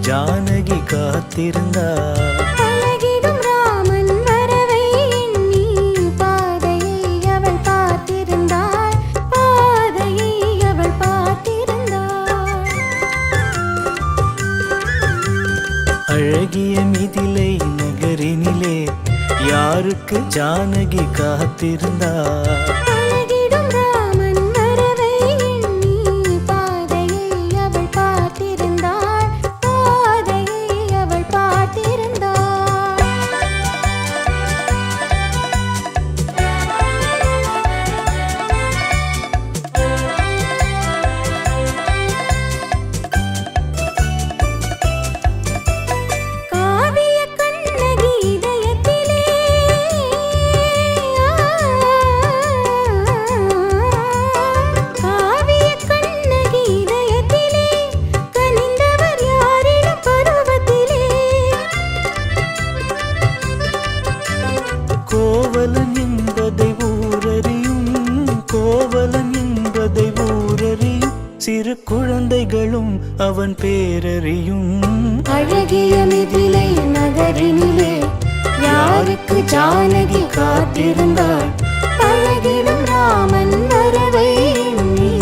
ஜானகி காத்திருந்தார். அழகிடும் ராமன் வரவை எண்ணி பாதையை அவள் பார்த்திருந்தாள். பாதையை அவள் பார்த்திருந்தாள். அழகிய மிதிலை நகரினிலே யாருக்கு ஜானகி காத்திருந்தார். அழகிடும் ராமன் வரவை எண்ணி பாதையை அவள் பார்த்திருந்தாள். பாதையை அவள் பார்த்திருந்தாள். காவிய கண்ணகி இதயத்திலே காவிய கண்ணகி இதயத்திலே கனிந்தவர் யாரிடம் பருவத்திலே. கோவலன் என்பதை ஊரறியும், கோவலன் என்பதை ஊரறியும், சிறு குழந்தைகளும் அவன் பேரறியும். அழகிய மிதிலை நகரினிலே யாருக்கு ஜானகி காத்திருந்தாள். அழகிடும் ராமன் வரவை எண்ணி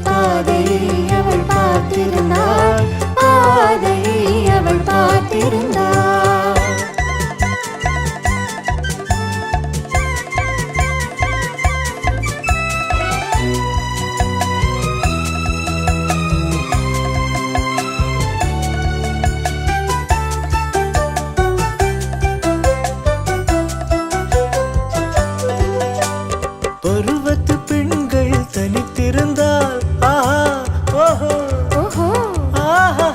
பாதையை அவள் பார்த்திருந்தாள். பாதையை அவள் பார்த்திருந்தாள். பருவத்து பெண்கள் தனித்திருந்தால் ஆஹா ஓஹோ ஓஹோ ஆஹா